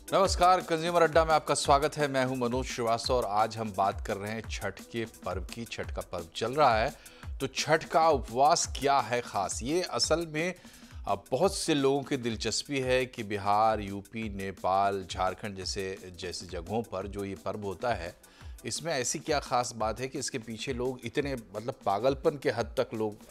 नमस्कार, कंज्यूमर अड्डा में आपका स्वागत है। मैं हूं मनोज श्रीवास्तव और आज हम बात कर रहे हैं छठ के पर्व की। छठ का पर्व चल रहा है, तो छठ का उपवास क्या है खास? ये असल में बहुत से लोगों की दिलचस्पी है कि बिहार, यूपी, नेपाल, झारखंड जैसे जैसे जगहों पर जो ये पर्व होता है, इसमें ऐसी क्या खास बात है कि इसके पीछे लोग इतने मतलब पागलपन के हद तक लोग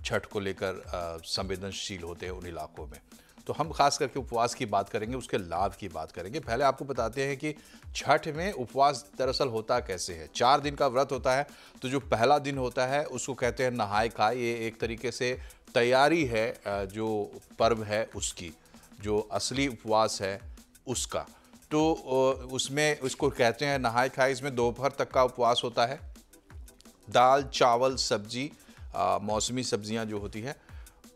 छठ को लेकर संवेदनशील होते हैं उन इलाकों में। तो हम खास करके उपवास की बात करेंगे, उसके लाभ की बात करेंगे। पहले आपको बताते हैं कि छठ में उपवास दरअसल होता कैसे है। 4 दिन का व्रत होता है, तो जो पहला दिन होता है उसको कहते हैं नहाय खाए। ये एक तरीके से तैयारी है जो पर्व है उसकी, जो असली उपवास है उसका। तो उसमें उसको कहते हैं नहाय खाए। इसमें दोपहर तक का उपवास होता है। दाल, चावल, सब्जी, मौसमी सब्जियां जो होती है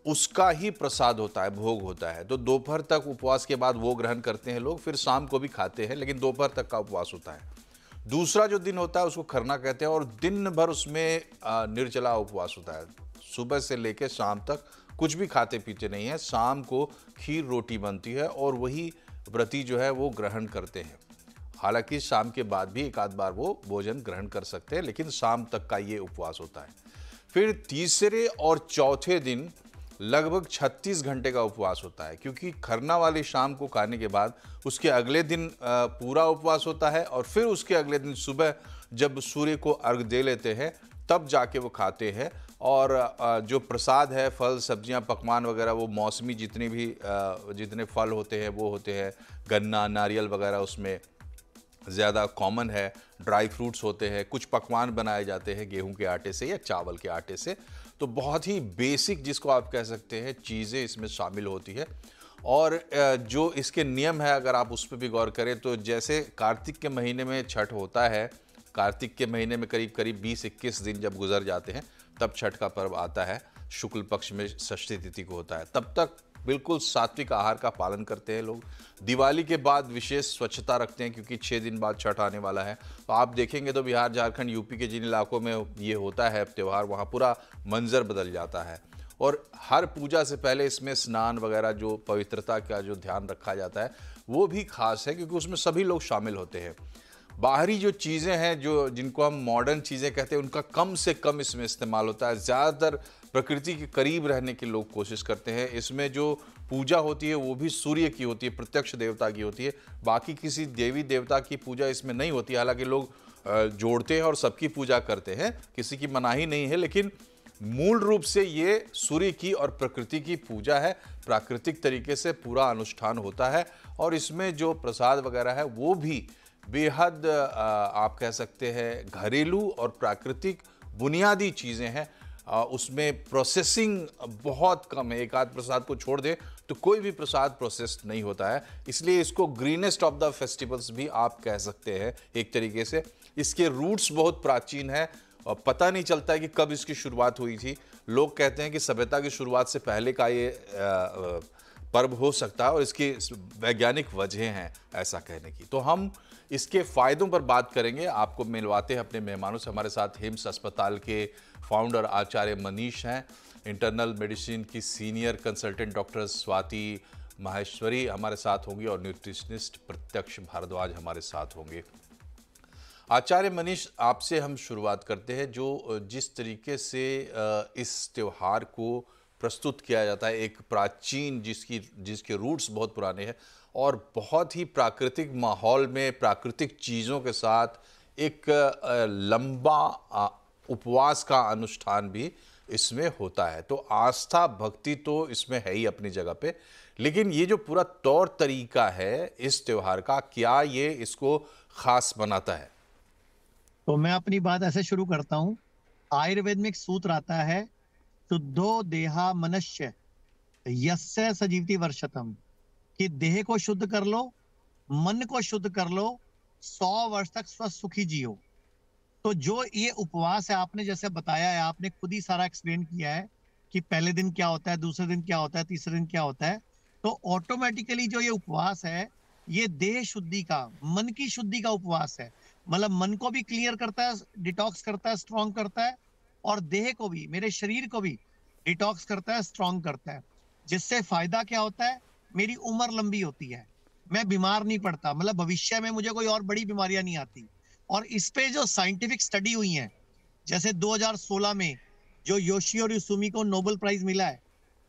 उसका ही प्रसाद होता है, भोग होता है। तो दोपहर तक उपवास के बाद वो ग्रहण करते हैं लोग, फिर शाम को भी खाते हैं, लेकिन दोपहर तक का उपवास होता है। दूसरा जो दिन होता है उसको खरना कहते हैं और दिन भर उसमें निर्जला उपवास होता है। सुबह से लेकर शाम तक कुछ भी खाते पीते नहीं है। शाम को खीर रोटी बनती है और वही व्रती जो है वो ग्रहण करते हैं। हालांकि शाम के बाद भी एक आध बार वो भोजन ग्रहण कर सकते हैं, लेकिन शाम तक का ये उपवास होता है। फिर तीसरे और चौथे दिन लगभग 36 घंटे का उपवास होता है, क्योंकि खरना वाली शाम को खाने के बाद उसके अगले दिन पूरा उपवास होता है और फिर उसके अगले दिन सुबह जब सूर्य को अर्घ दे लेते हैं तब जाके वो खाते हैं। और जो प्रसाद है, फल, सब्जियां, पकवान वगैरह, वो मौसमी जितने भी जितने फल होते हैं वो होते हैं। गन्ना, नारियल वगैरह उसमें ज़्यादा कॉमन है। ड्राई फ्रूट्स होते हैं। कुछ पकवान बनाए जाते हैं गेहूं के आटे से या चावल के आटे से। तो बहुत ही बेसिक जिसको आप कह सकते हैं चीज़ें इसमें शामिल होती है। और जो इसके नियम है अगर आप उस पर भी गौर करें तो जैसे कार्तिक के महीने में छठ होता है, कार्तिक के महीने में करीब करीब 20-21 दिन जब गुजर जाते हैं तब छठ का पर्व आता है। शुक्ल पक्ष में षष्ठी तिथि को होता है। तब तक बिल्कुल सात्विक आहार का पालन करते हैं लोग। दिवाली के बाद विशेष स्वच्छता रखते हैं, क्योंकि 6 दिन बाद छठ आने वाला है। तो आप देखेंगे तो बिहार, झारखंड, यूपी के जिन इलाकों में ये होता है त्यौहार, वहाँ पूरा मंजर बदल जाता है। और हर पूजा से पहले इसमें स्नान वगैरह, जो पवित्रता का जो ध्यान रखा जाता है वो भी खास है, क्योंकि उसमें सभी लोग शामिल होते हैं। बाहरी जो चीज़ें हैं, जो जिनको हम मॉडर्न चीज़ें कहते हैं, उनका कम से कम इसमें इस्तेमाल होता है। ज़्यादातर प्रकृति के करीब रहने की लोग कोशिश करते हैं। इसमें जो पूजा होती है वो भी सूर्य की होती है, प्रत्यक्ष देवता की होती है। बाकी किसी देवी देवता की पूजा इसमें नहीं होती। हालांकि लोग जोड़ते हैं और सबकी पूजा करते हैं, किसी की मनाही नहीं है, लेकिन मूल रूप से ये सूर्य की और प्रकृति की पूजा है। प्राकृतिक तरीके से पूरा अनुष्ठान होता है और इसमें जो प्रसाद वगैरह है वो भी बेहद आप कह सकते हैं घरेलू और प्राकृतिक बुनियादी चीज़ें हैं। उसमें प्रोसेसिंग बहुत कम है। एक आध प्रसाद को छोड़ दे तो कोई भी प्रसाद प्रोसेस नहीं होता है। इसलिए इसको ग्रीनेस्ट ऑफ द फेस्टिवल्स भी आप कह सकते हैं एक तरीके से। इसके रूट्स बहुत प्राचीन है और पता नहीं चलता है कि कब इसकी शुरुआत हुई थी। लोग कहते हैं कि सभ्यता की शुरुआत से पहले का ये पर्व हो सकता है और इसकी वैज्ञानिक वजह हैं ऐसा कहने की। तो हम इसके फ़ायदों पर बात करेंगे। आपको मिलवाते हैं अपने मेहमानों से। हमारे साथ हिम्स अस्पताल के फाउंडर आचार्य मनीष हैं। इंटरनल मेडिसिन की senior consultant doctor Swati Maheshwari हमारे साथ होंगी और न्यूट्रिशनिस्ट प्रत्यक्ष भारद्वाज हमारे साथ होंगे। आचार्य मनीष, आपसे हम शुरुआत करते हैं। जो जिस तरीके से इस त्यौहार को प्रस्तुत किया जाता है, एक प्राचीन जिसके रूट्स बहुत पुराने हैं और बहुत ही प्राकृतिक माहौल में प्राकृतिक चीज़ों के साथ एक लंबा उपवास का अनुष्ठान भी इसमें होता है। तो आस्था भक्ति तो इसमें है ही अपनी जगह पे, लेकिन ये जो पूरा तौर तरीका है इस त्यौहार का, क्या ये इसको खास बनाता है? तो मैं अपनी बात ऐसे शुरू करता हूँ। आयुर्वेद में एक सूत्र आता है, शुद्धो देहा मनुष्य यस्य सजीवति वर्षतम, कि देह को शुद्ध कर लो, मन को शुद्ध कर लो, 100 वर्ष तक स्वस्थ सुखी जियो। तो जो ये उपवास है, आपने जैसे बताया है, आपने खुद ही सारा एक्सप्लेन किया है कि पहले दिन क्या होता है, दूसरे दिन क्या होता है, तीसरे दिन क्या होता है। तो ऑटोमेटिकली जो ये उपवास है, ये देह शुद्धि का, मन की शुद्धि का उपवास है। मतलब मन को भी क्लियर करता है, डिटॉक्स करता है, स्ट्रॉन्ग करता है, और देह को भी, मेरे शरीर को भी डिटॉक्स करता है, स्ट्रॉन्ग करता है। जिससे फायदा क्या होता है, मेरी उम्र लंबी होती है। मैं बीमार नहीं पड़ता, मतलब भविष्य में मुझे कोई और बड़ी बीमारियां नहीं आती। और इस पे जो साइंटिफिक स्टडी हुई है, जैसे 2016 में जो योशियो युसुमी को नोबेल प्राइज मिला है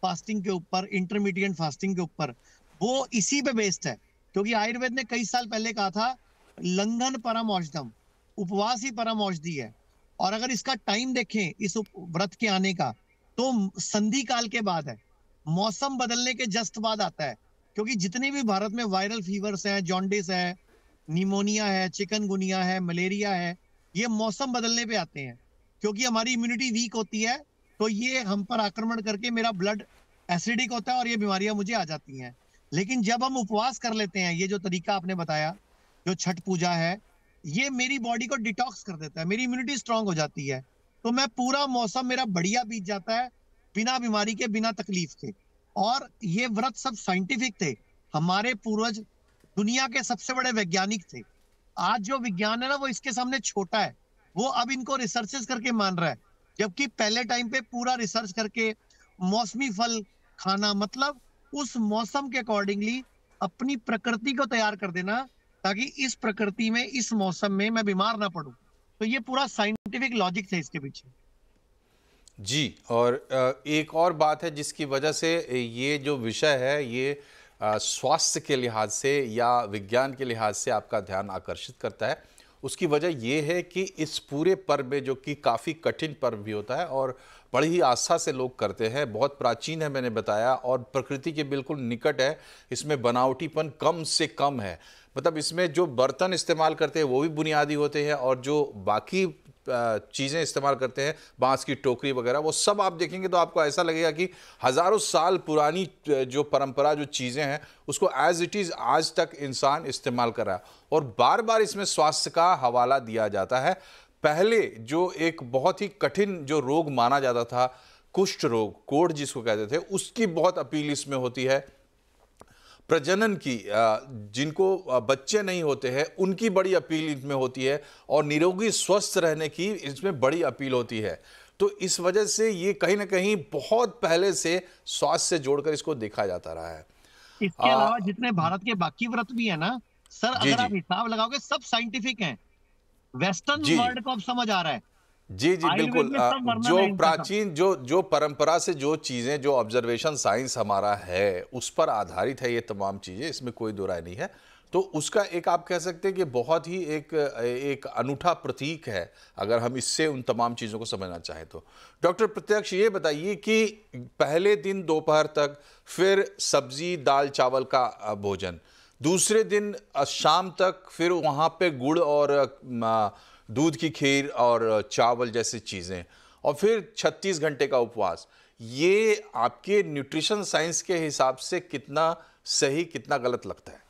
फास्टिंग के ऊपर, इंटरमीडिएट फास्टिंग के ऊपर, वो इसी पे बेस्ड है। क्योंकि आयुर्वेद ने कई साल पहले कहा था लंघन परम औषधम, उपवास ही परम औषधि है। और अगर इसका टाइम देखें इस व्रत के आने का, तो संधि काल के बाद है, मौसम बदलने के जस्ट बाद आता है। क्योंकि जितने भी भारत में वायरल फीवर्स हैं, जॉन्डिस है, निमोनिया है, चिकनगुनिया है, मलेरिया है, ये मौसम बदलने पे आते हैं। क्योंकि हमारी इम्यूनिटी वीक होती है, तो ये हम पर आक्रमण करके मेरा ब्लड एसिडिक होता है और ये बीमारियां मुझे आ जाती हैं। लेकिन जब हम उपवास कर लेते हैं, ये जो तरीका आपने बताया, जो छठ पूजा है, ये मेरी बॉडी को डिटॉक्स कर देता है, मेरी इम्यूनिटी स्ट्रांग हो जाती है। तो मैं पूरा मौसम मेरा बढ़िया बीत जाता है, बिना बीमारी के, बिना तकलीफ के। और ये व्रत सब साइंटिफिक थे। हमारे पूर्वज दुनिया के सबसे बड़े वैज्ञानिक थे। आज जो विज्ञान है ना, वो इसके सामने छोटा है। वो अब इनको रिसर्चेस करके मान रहा है, जबकि पहले टाइम पे पूरा रिसर्च करके मौसमी फल खाना, मतलब उस मौसम के अकॉर्डिंगली अपनी प्रकृति को तैयार कर देना, ताकि इस प्रकृति में, इस मौसम में मैं बीमार ना पड़ूं। तो ये पूरा साइंटिफिक लॉजिक है इसके पीछे। जी, और एक और बात है जिसकी वजह से ये जो विषय है ये स्वास्थ्य के लिहाज से या विज्ञान के लिहाज से आपका ध्यान आकर्षित करता है। उसकी वजह ये है कि इस पूरे पर्व में, जो कि काफ़ी कठिन पर्व भी होता है और बड़ी ही आस्था से लोग करते हैं, बहुत प्राचीन है मैंने बताया, और प्रकृति के बिल्कुल निकट है, इसमें बनावटीपन कम से कम है। मतलब इसमें जो बर्तन इस्तेमाल करते हैं वो भी बुनियादी होते हैं, और जो बाकी चीज़ें इस्तेमाल करते हैं, बांस की टोकरी वगैरह, वो सब आप देखेंगे तो आपको ऐसा लगेगा कि हज़ारों साल पुरानी जो परंपरा, जो चीज़ें हैं, उसको एज इट इज़ आज तक इंसान इस्तेमाल कर रहा है। और बार बार इसमें स्वास्थ्य का हवाला दिया जाता है। पहले जो एक बहुत ही कठिन जो रोग माना जाता था, कुष्ठ रोग, कोढ़ जिसको कहते थे, उसकी बहुत अपील इसमें होती है। प्रजनन की, जिनको बच्चे नहीं होते हैं, उनकी बड़ी अपील इसमें होती है, और निरोगी स्वस्थ रहने की इसमें बड़ी अपील होती है। तो इस वजह से ये कहीं ना कहीं बहुत पहले से स्वास्थ्य से जोड़कर इसको देखा जाता रहा है। इसके आ, अलावा जितने भारत के बाकी व्रत भी है ना सर, जी अगर जी आप हिसाब लगाओगे, सब साइंटिफिक हैं। वेस्टर्न जी वर्ल्ड को अब समझ आ रहा है, जी जी आयुर्वेद बिल्कुल। में सब वर्णन जो है इनका सब। प्राचीन, जो परंपरा से जो चीज़ें, जो ऑब्जर्वेशन साइंस हमारा है, उस पर आधारित है ये तमाम चीज़ें, इसमें कोई दो राय नहीं है। तो उसका एक आप कह सकते हैं कि बहुत ही एक एक अनूठा प्रतीक है, अगर हम इससे उन तमाम चीज़ों को समझना चाहें तो। डॉक्टर प्रत्यक्ष, ये बताइए कि पहले दिन दोपहर तक, फिर सब्जी दाल चावल का भोजन, दूसरे दिन शाम तक फिर वहाँ पे गुड़ और दूध की खीर और चावल जैसी चीज़ें, और फिर 36 घंटे का उपवास। ये आपके न्यूट्रिशन साइंस के हिसाब से कितना सही, कितना गलत लगता है?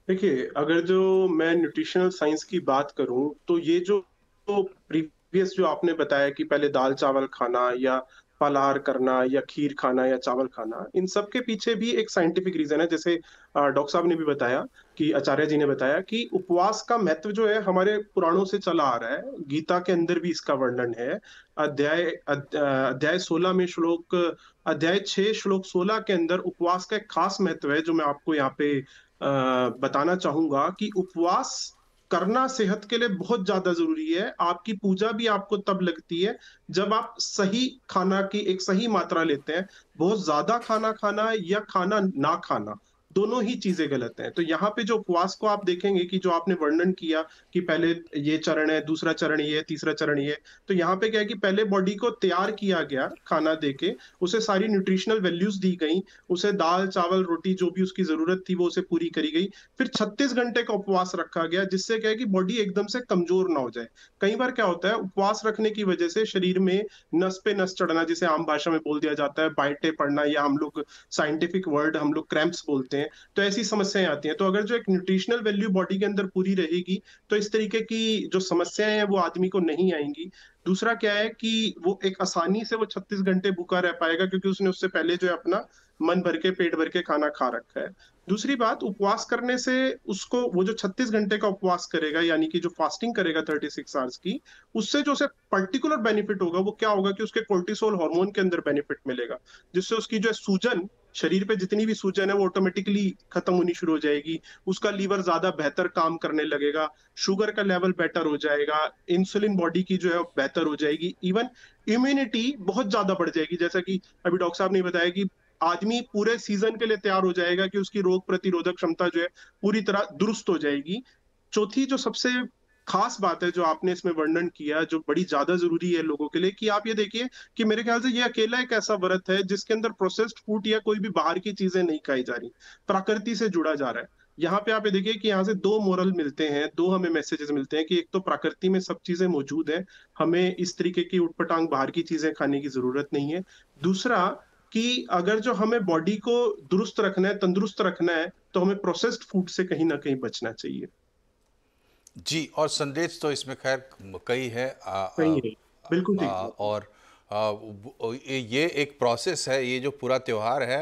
देखिए, अगर जो मैं न्यूट्रिशनल साइंस की बात करूँ, तो ये जो प्रीवियस जो आपने बताया कि पहले दाल-चावल खाना या फलाहार करना या खीर खाना या चावल खाना, इन सब के पीछे भी एक साइंटिफिक रीज़न है। जैसे डॉक्टर साहब ने भी बताया कि आचार्य जी ने बताया कि उपवास का महत्व जो है हमारे पुराणों से चला आ रहा है। गीता के अंदर भी इसका वर्णन है। अध्याय 16 में अध्याय 6 श्लोक 16 के अंदर उपवास का एक खास महत्व है, जो मैं आपको यहाँ पे बताना चाहूंगा कि उपवास करना सेहत के लिए बहुत ज्यादा जरूरी है। आपकी पूजा भी आपको तब लगती है जब आप सही खाना की एक सही मात्रा लेते हैं। बहुत ज्यादा खाना खाना या खाना ना खाना, दोनों ही चीजें गलत हैं। तो यहाँ पे जो उपवास को आप देखेंगे कि जो आपने वर्णन किया कि पहले ये चरण है, दूसरा चरण ये, तीसरा चरण ये, तो यहाँ पे क्या है कि पहले बॉडी को तैयार किया गया खाना देके, उसे सारी न्यूट्रिशनल वैल्यूज दी गई, उसे दाल चावल रोटी जो भी उसकी जरूरत थी वो उसे पूरी करी गई। फिर 36 घंटे का उपवास रखा गया, जिससे क्या है कि बॉडी एकदम से कमजोर ना हो जाए। कई बार क्या होता है, उपवास रखने की वजह से शरीर में नस पे नस चढ़ना, जिसे आम भाषा में बोल दिया जाता है बाइटे पड़ना, या हम लोग साइंटिफिक वर्ड हम लोग क्रैम्प्स बोलते हैं, तो ऐसी समस्याएं आती हैं। तो अगर जो एक न्यूट्रिशनल वैल्यू बॉडी के अंदर पूरी रहेगी, तो इस तरीके की जो समस्याएं हैं वो आदमी को नहीं आएंगी। दूसरा क्या है कि वो एक आसानी से वो 36 घंटे भूखा रह पाएगा, क्योंकि उसने उससे पहले जो है अपना मन भर के, पेट भर के खाना खा रखा है। दूसरी बात, उपवास करने से उसको वो जो 36 घंटे का उपवास करेगा, यानी कि जो फास्टिंग करेगा 36 आवर्स की, उससे जो उसे पर्टिकुलर बेनिफिट होगा वो क्या होगा कि उसके कोर्टिसोल हार्मोन के अंदर बेनिफिट मिलेगा, जिससे उसकी जो सूजन, शरीर पे जितनी भी सूजन है वो ऑटोमेटिकली खत्म होनी शुरू हो जाएगी। उसका लीवर ज्यादा बेहतर काम करने लगेगा, शुगर का लेवल बेटर हो जाएगा, इंसुलिन बॉडी की जो है बेहतर हो जाएगी, इवन इम्यूनिटी बहुत ज्यादा बढ़ जाएगी। जैसा कि अभी डॉक्टर साहब ने बताया कि आदमी पूरे सीजन के लिए तैयार हो जाएगा, कि उसकी रोग प्रतिरोधक क्षमता जो है पूरी तरह दुरुस्त हो जाएगी। चौथी जो सबसे खास बात है जो आपने इसमें वर्णन किया, जो बड़ी ज्यादा जरूरी है लोगों के लिए, कि आप ये देखिए कि मेरे ख्याल से ये अकेला एक ऐसा व्रत है जिसके अंदर प्रोसेस्ड फूड या कोई भी बाहर की चीजें नहीं खाई जा रही, प्रकृति से जुड़ा जा रहा है। यहाँ पे आप ये देखिए कि यहाँ से दो मोरल मिलते हैं, दो हमें मैसेजेस मिलते हैं, कि एक तो प्रकृति में सब चीजें मौजूद है, हमें इस तरीके की उटपटांग बाहर की चीजें खाने की जरूरत नहीं है। दूसरा, कि अगर जो हमें बॉडी को दुरुस्त रखना है, तंदुरुस्त रखना है, तो हमें प्रोसेस्ड फूड से कहीं ना कहीं बचना चाहिए। जी, और संदेश तो इसमें खैर कई है। सही है, बिल्कुल ठीक है। और ये एक प्रोसेस है, ये जो पूरा त्यौहार है,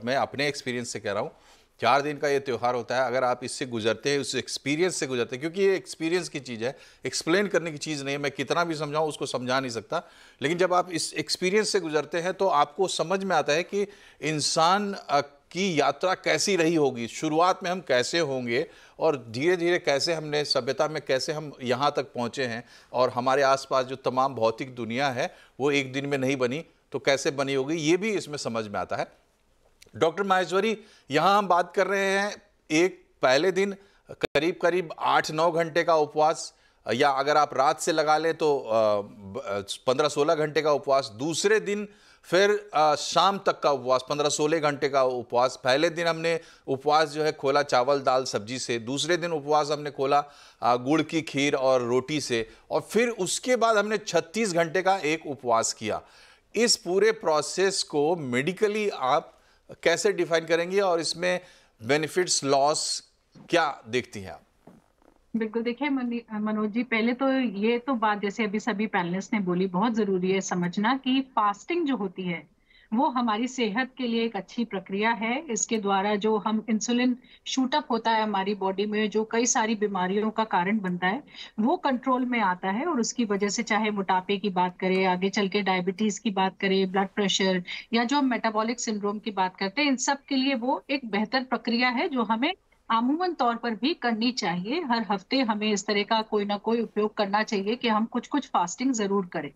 मैं अपने एक्सपीरियंस से कह रहा हूँ, 4 दिन का ये त्यौहार होता है। अगर आप इससे गुजरते हैं, उस एक्सपीरियंस से गुजरते हैं, क्योंकि ये एक्सपीरियंस की चीज़ है, एक्सप्लेन करने की चीज़ नहीं है। मैं कितना भी समझाऊँ उसको समझा नहीं सकता, लेकिन जब आप इस एक्सपीरियंस से गुजरते हैं तो आपको समझ में आता है कि इंसान की यात्रा कैसी रही होगी, शुरुआत में हम कैसे होंगे और धीरे धीरे कैसे हमने सभ्यता में कैसे हम यहाँ तक पहुँचे हैं, और हमारे आसपास जो तमाम भौतिक दुनिया है वो एक दिन में नहीं बनी तो कैसे बनी होगी, ये भी इसमें समझ में आता है। डॉक्टर माहेश्वरी, यहाँ हम बात कर रहे हैं एक पहले दिन करीब करीब 8-9 घंटे का उपवास, या अगर आप रात से लगा लें तो 15-16 घंटे का उपवास। दूसरे दिन फिर शाम तक का उपवास, 15-16 घंटे का उपवास। पहले दिन हमने उपवास जो है खोला चावल दाल सब्जी से, दूसरे दिन उपवास हमने खोला गुड़ की खीर और रोटी से, और फिर उसके बाद हमने 36 घंटे का एक उपवास किया। इस पूरे प्रोसेस को मेडिकली आप कैसे डिफाइन करेंगी और इसमें बेनिफिट्स लॉस क्या देखती हैं आप? बिल्कुल, देखिए मनोज जी, पहले तो ये तो बात जैसे अभी सभी पैनलिस्ट ने बोली, बहुत ज़रूरी है समझना कि फास्टिंग जो होती है, वो हमारी सेहत के लिए एक अच्छी प्रक्रिया है। इसके द्वारा जो हम इंसुलिन शूट अप होता है हमारी बॉडी में, जो कई सारी बीमारियों का कारण बनता है, वो कंट्रोल में आता है, और उसकी वजह से चाहे मोटापे की बात करें, आगे चल के डायबिटीज़ की बात करें, ब्लड प्रेशर, या जो हम मेटाबॉलिक सिंड्रोम की बात करते हैं, इन सब के लिए वो एक बेहतर प्रक्रिया है जो हमें अमूमन तौर पर भी करनी चाहिए। हर हफ्ते हमें इस तरह का कोई ना कोई उपयोग करना चाहिए कि हम कुछ-कुछ फास्टिंग ज़रूर करें।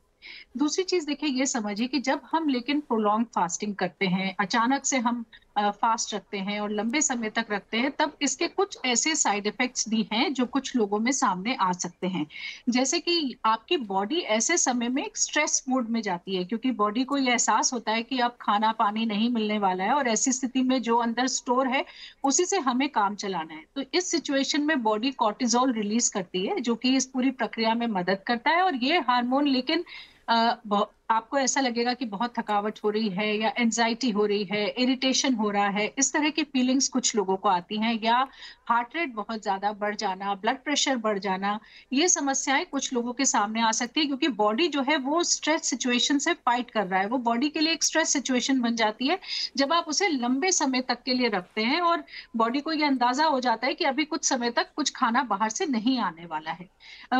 दूसरी चीज़ देखिए, ये समझिए कि जब हम लेकिन प्रोलॉन्ग फास्टिंग करते हैं, अचानक से हम फास्ट रखते हैं और लंबे समय तक रखते हैं, तब इसके कुछ ऐसे साइड इफ़ेक्ट्स भी हैं जो कुछ लोगों में सामने आ सकते हैं। जैसे कि आपकी बॉडी ऐसे समय में एक स्ट्रेस मोड में जाती है, क्योंकि बॉडी को ये एहसास होता है कि अब खाना-पानी नहीं मिलने वाला है, और ऐसी स्थिति में जो अंदर स्टोर है, उसी से हमें काम चलाना है। तो इस सिचुएशन में बॉडी कॉर्टिसोल रिलीज़ करती है, जो कि इस पूरी प्रक्रिया में मदद करता है, और ये हार्मोन लेकिन आपको ऐसा लगेगा कि बहुत थकावट हो रही है, या एंजाइटी हो रही है, इरिटेशन हो रहा है, इस तरह की फीलिंग्स कुछ लोगों को आती हैं, या हार्ट रेट बहुत ज़्यादा बढ़ जाना, ब्लड प्रेशर बढ़ जाना, ये समस्याएं कुछ लोगों के सामने आ सकती है, क्योंकि बॉडी जो है वो स्ट्रेस सिचुएशन से फाइट कर रहा है। वो बॉडी के लिए एक स्ट्रेस सिचुएशन बन जाती है जब आप उसे लंबे समय तक के लिए रखते हैं, और बॉडी को ये अंदाजा हो जाता है कि अभी कुछ समय तक कुछ खाना बाहर से नहीं आने वाला है।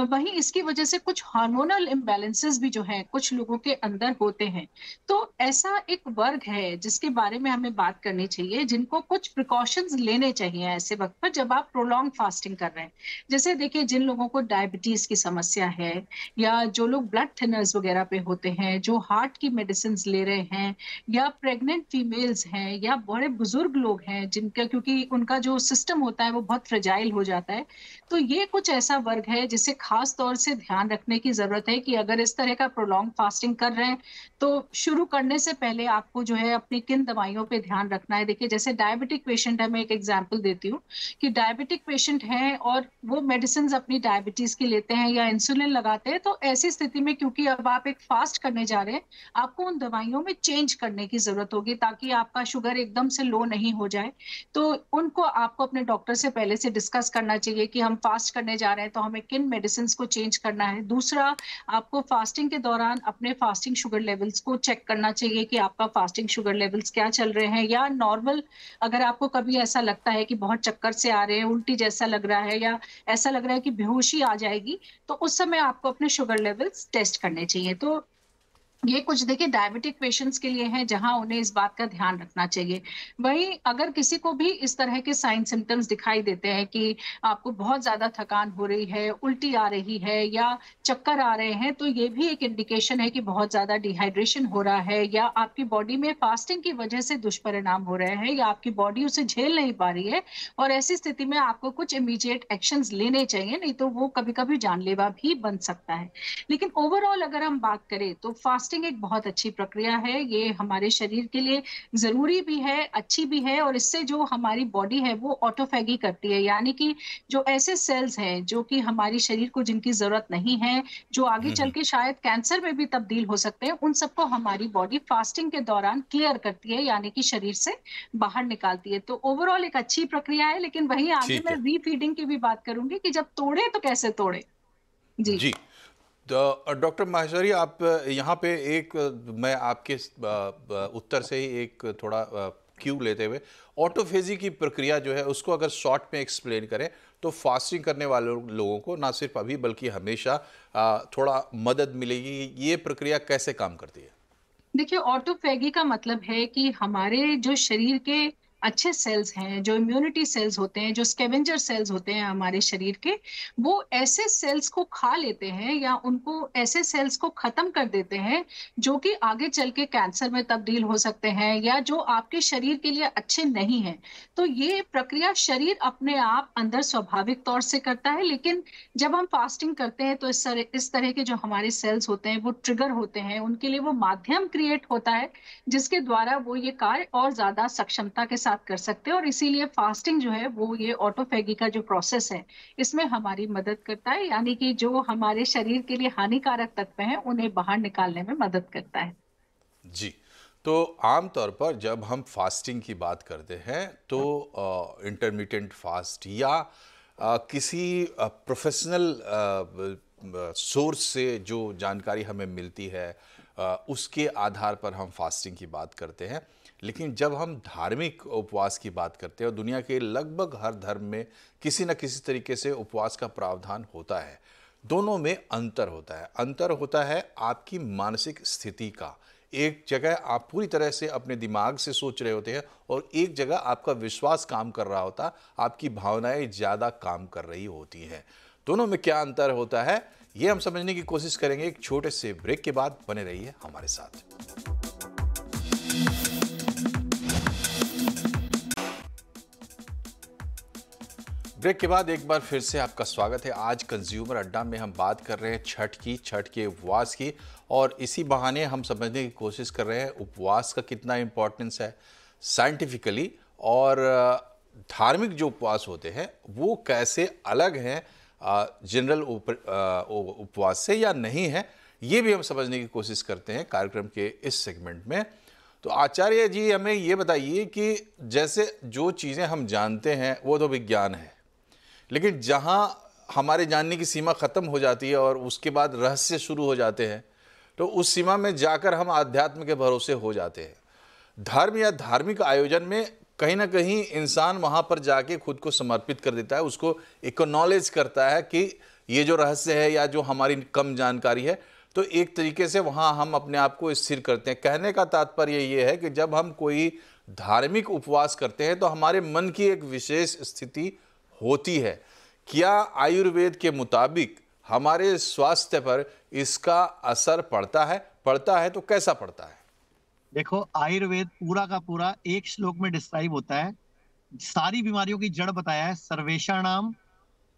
वहीं इसकी वजह से कुछ हार्मोनल इम्बैलेंसेस भी जो है कुछ लोगों के अंदर होते हैं। तो ऐसा एक वर्ग है जिसके बारे में हमें बात करनी चाहिए, जिनको कुछ प्रिकॉशंस लेने चाहिए ऐसे वक्त पर जब आप प्रोलॉन्ग फास्टिंग कर रहे हैं। जैसे देखिए, जिन लोगों को डायबिटीज की समस्या है, या जो लोग ब्लड थिनर्स वगैरह पे होते हैं, जो हार्ट की मेडिसिन ले रहे हैं, या प्रेग्नेंट फीमेल्स हैं, या बड़े बुजुर्ग लोग हैं जिनका, क्योंकि उनका जो सिस्टम होता है वो बहुत फ्रेजाइल हो जाता है। तो ये कुछ ऐसा वर्ग है जिसे खास तौर से ध्यान रखने की जरूरत है कि अगर इस तरह का प्रोलॉन्ग फास्टिंग कर कर रहे हैं, तो शुरू करने से पहले आपको जो है अपनी किन दवाइयों पे ध्यान रखना है। देखिए जैसे डायबिटिक पेशेंट है, मैं एक एग्जांपल देती हूँ कि डायबिटिक पेशेंट है और वो मेडिसिन अपनी डायबिटीज की लेते हैं या इंसुलिन लगाते हैं, तो ऐसी स्थिति में क्योंकि अब आप एक फास्ट करने जा रहे हैं, आपको उन दवाइयों में चेंज करने की जरूरत होगी ताकि आपका शुगर एकदम से लो नहीं हो जाए। तो उनको आपको अपने डॉक्टर से पहले से डिस्कस करना चाहिए कि हम फास्ट करने जा रहे हैं तो हमें किन मेडिसिन को चेंज करना है। दूसरा, आपको फास्टिंग के दौरान अपने फास्टिंग शुगर लेवल्स को चेक करना चाहिए कि आपका फास्टिंग शुगर लेवल्स क्या चल रहे हैं, या नॉर्मल अगर आपको कभी ऐसा लगता है कि बहुत चक्कर से आ रहे हैं, उल्टी जैसा लग रहा है या ऐसा लग रहा है कि बेहोशी आ जाएगी, तो उस समय आपको अपने शुगर लेवल्स टेस्ट करने चाहिए। तो ये कुछ देखिए डायबिटिक पेशेंट्स के लिए है जहां उन्हें इस बात का ध्यान रखना चाहिए। वहीं अगर किसी को भी इस तरह के साइन सिम्टम्स दिखाई देते हैं कि आपको बहुत ज्यादा थकान हो रही है, उल्टी आ रही है या चक्कर आ रहे हैं, तो ये भी एक इंडिकेशन है कि बहुत ज्यादा डिहाइड्रेशन हो रहा है या आपकी बॉडी में फास्टिंग की वजह से दुष्परिणाम हो रहे हैं या आपकी बॉडी उसे झेल नहीं पा रही है, और ऐसी स्थिति में आपको कुछ इमीडिएट एक्शंस लेने चाहिए, नहीं तो वो कभी कभी जानलेवा भी बन सकता है। लेकिन ओवरऑल अगर हम बात करें तो फास्टिंग एक बहुत अच्छी प्रक्रिया है। ये हमारे शरीर के लिए जरूरी भी है, अच्छी भी है, और इससे जो हमारी बॉडी है वो ऑटोफैगी करती है, यानी कि जो ऐसे सेल्स हैं जो कि हमारी शरीर को जिनकी जरूरत नहीं है, जो आगे चल के शायद कैंसर में भी तब्दील हो सकते हैं, उन सबको हमारी बॉडी फास्टिंग के दौरान क्लियर करती है, यानी कि शरीर से बाहर निकालती है। तो ओवरऑल एक अच्छी प्रक्रिया है। लेकिन वहीं आगे ठीक मैं है। रीफीडिंग की भी बात करूंगी कि जब तोड़े तो कैसे तोड़े। जी। जी। तो डॉक्टर माहेश्वरी, आप यहाँ पे एक मैं आपके उत्तर से ही एक थोड़ा क्यू लेते हुए ऑटोफेजी की प्रक्रिया जो है उसको अगर शॉर्ट में एक्सप्लेन करें तो फास्टिंग करने वाले लोगों को ना सिर्फ अभी बल्कि हमेशा थोड़ा मदद मिलेगी। ये प्रक्रिया कैसे काम करती है? देखिए ऑटोफैगी का मतलब है कि हमारे जो शरीर के अच्छे सेल्स हैं, जो इम्यूनिटी सेल्स होते हैं, जो स्कैवेंजर सेल्स होते हैं हमारे शरीर के, वो ऐसे सेल्स को खा लेते हैं या उनको ऐसे सेल्स को खत्म कर देते हैं जो कि आगे चल के कैंसर में तब्दील हो सकते हैं या जो आपके शरीर के लिए अच्छे नहीं हैं। तो ये प्रक्रिया शरीर अपने आप अंदर स्वाभाविक तौर से करता है, लेकिन जब हम फास्टिंग करते हैं तो इस तरह के जो हमारे सेल्स होते हैं वो ट्रिगर होते हैं, उनके लिए वो माध्यम क्रिएट होता है जिसके द्वारा वो ये कार्य और ज्यादा सक्षमता के साथ कर सकते हैं, और इसीलिए फास्टिंग जो है वो ये ऑटोफैगी का जो प्रोसेस है इसमें हमारी मदद करता है, यानी कि जो हमारे शरीर के लिए हानिकारक तत्व हैं उन्हें बाहर निकालने में मदद करता है। जी। तो आमतौर पर जब हम फास्टिंग की बात करते हैं तो इंटरमिटेंट फास्ट या किसी प्रोफेशनल सोर्स से जो जानकारी हमें मिलती है उसके आधार पर हम फास्टिंग की बात करते हैं। लेकिन जब हम धार्मिक उपवास की बात करते हैं और दुनिया के लगभग हर धर्म में किसी न किसी तरीके से उपवास का प्रावधान होता है, दोनों में अंतर होता है। अंतर होता है आपकी मानसिक स्थिति का। एक जगह आप पूरी तरह से अपने दिमाग से सोच रहे होते हैं और एक जगह आपका विश्वास काम कर रहा होता, आपकी भावनाएं ज़्यादा काम कर रही होती हैं। दोनों में क्या अंतर होता है ये हम समझने की कोशिश करेंगे एक छोटे से ब्रेक के बाद। बने रहिए हमारे साथ। ब्रेक के बाद एक बार फिर से आपका स्वागत है। आज कंज्यूमर अड्डा में हम बात कर रहे हैं छठ के उपवास की, और इसी बहाने हम समझने की कोशिश कर रहे हैं उपवास का कितना इम्पोर्टेंस है साइंटिफिकली, और धार्मिक जो उपवास होते हैं वो कैसे अलग हैं जनरल उपवास से या नहीं है, ये भी हम समझने की कोशिश करते हैं कार्यक्रम के इस सेगमेंट में। तो आचार्य जी हमें ये बताइए कि जैसे जो चीज़ें हम जानते हैं वो तो विज्ञान है, लेकिन जहाँ हमारे जानने की सीमा ख़त्म हो जाती है और उसके बाद रहस्य शुरू हो जाते हैं, तो उस सीमा में जाकर हम आध्यात्म के भरोसे हो जाते हैं। धर्म या धार्मिक आयोजन में कहीं ना कहीं इंसान वहाँ पर जाके खुद को समर्पित कर देता है, उसको एक्नॉलेज करता है कि ये जो रहस्य है या जो हमारी कम जानकारी है, तो एक तरीके से वहाँ हम अपने आप को स्थिर करते हैं। कहने का तात्पर्य ये है कि जब हम कोई धार्मिक उपवास करते हैं तो हमारे मन की एक विशेष स्थिति होती है। क्या आयुर्वेद के मुताबिक हमारे स्वास्थ्य पर इसका असर पड़ता है तो कैसा पड़ता है? देखो, आयुर्वेद पूरा का पूरा एक श्लोक में डिस्क्राइब होता है, सारी बीमारियों की जड़ बताया है। सर्वेषाणाम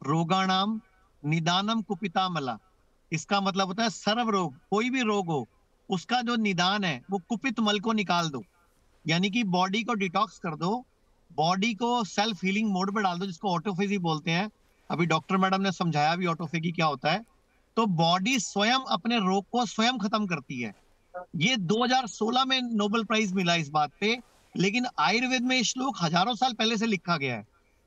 रोगाणाम निदानम कुपितामला। इसका मतलब होता है सर्व रोग, कोई भी रोग हो उसका जो निदान है वो कुपित मल को निकाल दो, यानी कि बॉडी को डिटॉक्स कर दो, बॉडी को सेल्फ हीलिंग मोड पे डाल दो, जिसको ऑटोफेजी बोलते हैं। अभी डॉक्टर मैडम ने समझाया भी ऑटोफेजी क्या होता है। तो बॉडी स्वयं अपने रोग को स्वयं खत्म करती है। ये 2016 में नोबेल प्राइज मिला इस बात पे, लेकिन आयुर्वेद में ये श्लोक हजारों साल पहले से लिखा गया है।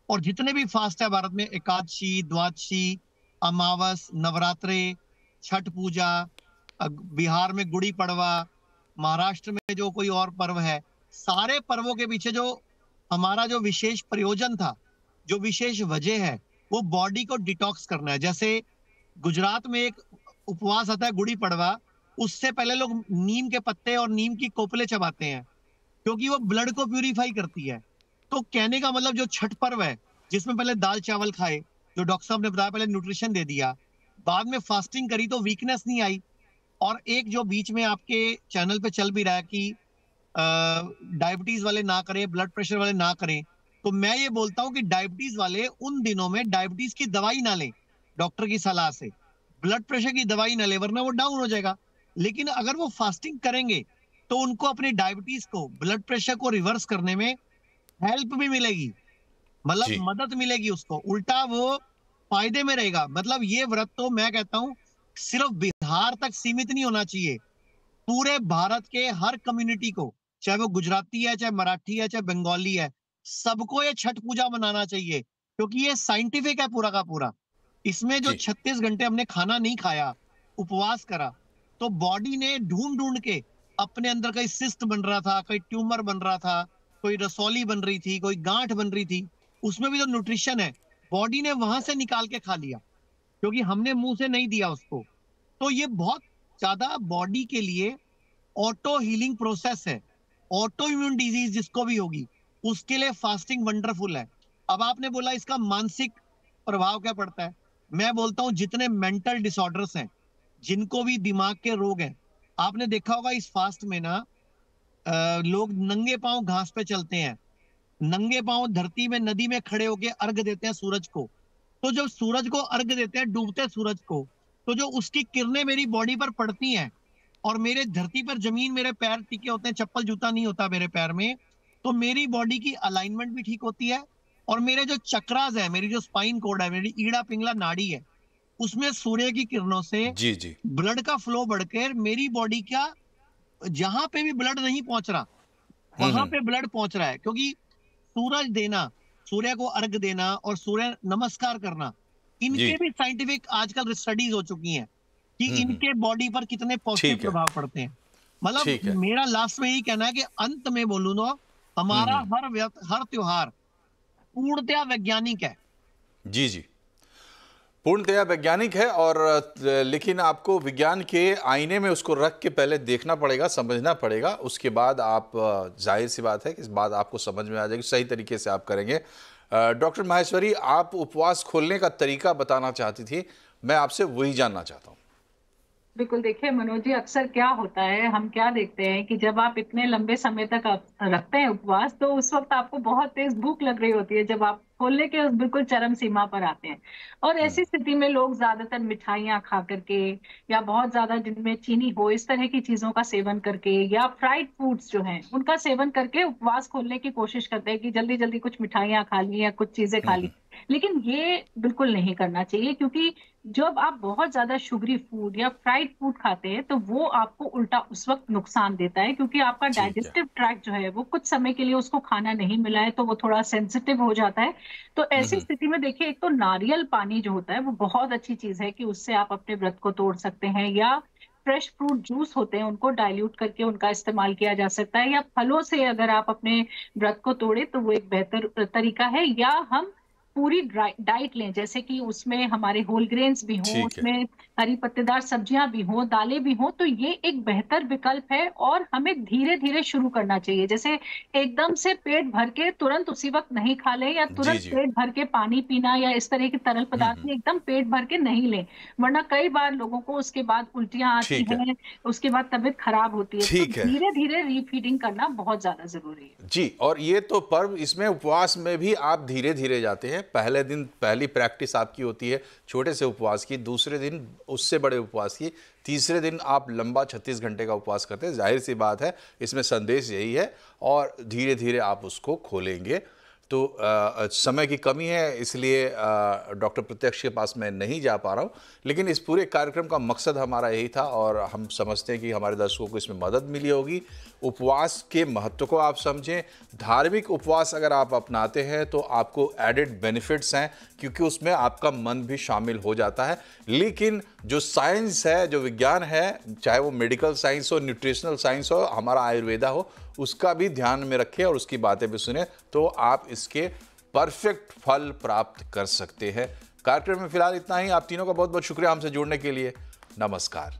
और जितने भी फास्ट है भारत में, एकादशी, द्वादशी, अमावस, नवरात्रे, छठ पूजा, बिहार में गुड़ी पड़वा, महाराष्ट्र में जो कोई और पर्व है, सारे पर्वों के पीछे जो हमारा जो विशेष प्रयोजन था, जो विशेष वजह है, वो बॉडी को डिटॉक्स करना है। जैसे गुजरात में एक उपवास आता है गुड़ी पड़वा, उससे पहले लोग नीम के पत्ते और नीम की कोपले चबाते हैं, क्योंकि वो ब्लड को प्यूरिफाई करती है। तो कहने का मतलब जो छठ पर्व है, जिसमें पहले दाल चावल खाए, जो डॉक्टर साहब ने बताया, पहले न्यूट्रिशन दे दिया, बाद में फास्टिंग करी तो वीकनेस नहीं आई। और एक जो बीच में आपके चैनल पे चल भी रहा है कि डायबिटीज वाले ना करें, ब्लड प्रेशर वाले ना करें, तो मैं ये बोलता हूं कि डायबिटीज वाले उन दिनों में डायबिटीज की दवाई ना लें डॉक्टर की सलाह से, ब्लड प्रेशर की दवाई ना लें, वरना वो डाउन हो जाएगा। लेकिन अगर वो फास्टिंग करेंगे तो उनको अपनी डायबिटीज को, ब्लड प्रेशर को रिवर्स करने में हेल्प भी मिलेगी, मतलब जी मदद मिलेगी उसको, उल्टा वो फायदे में रहेगा। मतलब ये व्रत तो मैं कहता हूं सिर्फ बिहार तक सीमित नहीं होना चाहिए, पूरे भारत के हर कम्युनिटी को, चाहे वो गुजराती है, चाहे मराठी है, चाहे बंगाली है, सबको ये छठ पूजा मनाना चाहिए, क्योंकि ये साइंटिफिक है पूरा का पूरा। इसमें जो जी 36 घंटे हमने खाना नहीं खाया, उपवास करा, तो बॉडी ने ढूंढ ढूंढ के अपने अंदर कोई सिस्ट बन रहा था, कोई ट्यूमर बन रहा था, कोई रसौली बन रही थी, कोई गांठ बन रही थी, उसमें भी जो न्यूट्रिशन है बॉडी ने वहां से निकाल के खा लिया, क्योंकि हमने मुंह से नहीं दिया उसको। तो ये बहुत ज्यादा बॉडी के लिए ऑटो हीलिंग प्रोसेस है। ऑटो इम्यून डिजीज जिसको भी होगी उसके लिए फास्टिंग वंडरफुल है। अब आपने बोला इसका मानसिक प्रभाव क्या पड़ता है, मैं बोलता हूं जितने मेंटल डिसऑर्डर्स हैं, जिनको भी दिमाग के रोग हैं, आपने देखा होगा इस फास्ट में ना लोग नंगे पांव घास पे चलते हैं, नंगे पांव धरती में, नदी में खड़े होके अर्घ देते हैं सूरज को। तो जब सूरज को अर्घ देते हैं, डूबते सूरज को, तो जो उसकी किरणें मेरी बॉडी पर पड़ती हैं और मेरे धरती पर जमीन, मेरे पैर टिके होते हैं, चप्पल जूता नहीं होता मेरे पैर में, तो मेरी बॉडी की अलाइनमेंट भी ठीक होती है। और मेरे जो चक्रास है, मेरी जो स्पाइन कोड है, मेरी ईड़ा पिंगला नाड़ी है, उसमें सूर्य की किरणों से जी जी ब्लड का फ्लो बढ़कर मेरी बॉडी का, जहां पे भी ब्लड नहीं पहुंच रहा वहां पे ब्लड पहुंच रहा है। क्योंकि सूरज देना, सूर्य को अर्घ देना और सूर्य नमस्कार करना, जी इनके भी साइंटिफिक आजकल स्टडीज हो चुकी हैं कि इनके बॉडी पर कितने पॉजिटिव ठीक है प्रभाव पड़ते हैं। ठीक मतलब है मेरा लास्ट में यही कहना है कि अंत में बोलूं तो हमारा हर त्योहार पूर्णतया वैज्ञानिक है। जी जी पूर्णतया वैज्ञानिक है। और लेकिन आपको विज्ञान के आईने में उसको रख के पहले देखना पड़ेगा, समझना पड़ेगा, उसके बाद आप जाहिर सी बात है कि इस बात आपको समझ में आ जाएगी, सही तरीके से आप करेंगे। डॉक्टर माहेश्वरी, आप उपवास खोलने का तरीका बताना चाहती थी, मैं आपसे वही जानना चाहता हूँ। बिल्कुल, देखिए मनोज जी, अक्सर क्या होता है, हम क्या देखते हैं कि जब आप इतने लंबे समय तक आप रखते हैं उपवास, तो उस वक्त आपको बहुत तेज भूख लग रही होती है, जब आप खोलने के बिल्कुल चरम सीमा पर आते हैं। और ऐसी स्थिति में लोग ज्यादातर मिठाइयाँ खा करके, या बहुत ज्यादा जिनमें चीनी हो, इस तरह की चीजों का सेवन करके, या फ्राइड फूड्स जो हैं उनका सेवन करके उपवास खोलने की कोशिश करते हैं कि जल्दी जल्दी कुछ मिठाइयाँ खा ली या कुछ चीजें खा ली। लेकिन ये बिल्कुल नहीं करना चाहिए, क्योंकि जब आप बहुत ज्यादा शुगरी फूड या फ्राइड फूड खाते हैं तो वो आपको उल्टा उस वक्त नुकसान देता है, क्योंकि आपका ठीक है डाइजेस्टिव ट्रैक्ट जो है वो कुछ समय के लिए उसको खाना नहीं मिला है, तो वो थोड़ा सेंसिटिव हो जाता है। तो ऐसी स्थिति में देखिए, एक तो नारियल पानी जो होता है वो बहुत अच्छी चीज है कि उससे आप अपने व्रत को तोड़ सकते हैं, या फ्रेश फ्रूट जूस होते हैं उनको डाइल्यूट करके उनका इस्तेमाल किया जा सकता है, या फलों से अगर आप अपने व्रत को तोड़े तो वो एक बेहतर तरीका है। या हम पूरी डाइट लें, जैसे कि उसमें हमारे होल ग्रेन्स भी हों, ठीक है उसमें हरी पत्तेदार सब्जियां भी हों, दालें भी हों, तो ये एक बेहतर विकल्प है। और हमें धीरे धीरे शुरू करना चाहिए, जैसे एकदम से पेट भर के तुरंत उसी वक्त नहीं खा लें, या जी तुरंत जी पेट भर के पानी पीना या इस तरह के तरल पदार्थ भी एकदम पेट भर के नहीं लें, वरना कई बार लोगों को उसके बाद उल्टियां आती ठीक है हैं, उसके बाद तबीयत खराब होती है। तो ठीक है धीरे धीरे रीफीडिंग करना बहुत ज्यादा जरूरी है। जी। और ये तो पर्व, इसमें उपवास में भी आप धीरे धीरे जाते हैं, पहले दिन पहली प्रैक्टिस आपकी होती है छोटे से उपवास की, दूसरे दिन उससे बड़े उपवास की, तीसरे दिन आप लंबा 36 घंटे का उपवास करते हैं। जाहिर सी बात है इसमें संदेश यही है, और धीरे धीरे आप उसको खोलेंगे। तो समय की कमी है, इसलिए डॉक्टर प्रत्यक्ष के पास मैं नहीं जा पा रहा हूँ, लेकिन इस पूरे कार्यक्रम का मकसद हमारा यही था और हम समझते हैं कि हमारे दर्शकों को इसमें मदद मिली होगी। उपवास के महत्व को आप समझें। धार्मिक उपवास अगर आप अपनाते हैं तो आपको एडेड बेनिफिट्स हैं, क्योंकि उसमें आपका मन भी शामिल हो जाता है। लेकिन जो साइंस है, जो विज्ञान है, चाहे वो मेडिकल साइंस हो, न्यूट्रिशनल साइंस हो, हमारा आयुर्वेदा हो, उसका भी ध्यान में रखें और उसकी बातें भी सुने, तो आप इसके परफेक्ट फल प्राप्त कर सकते हैं। कार्यक्रम में फिलहाल इतना ही। आप तीनों का बहुत बहुत शुक्रिया हमसे जुड़ने के लिए। नमस्कार।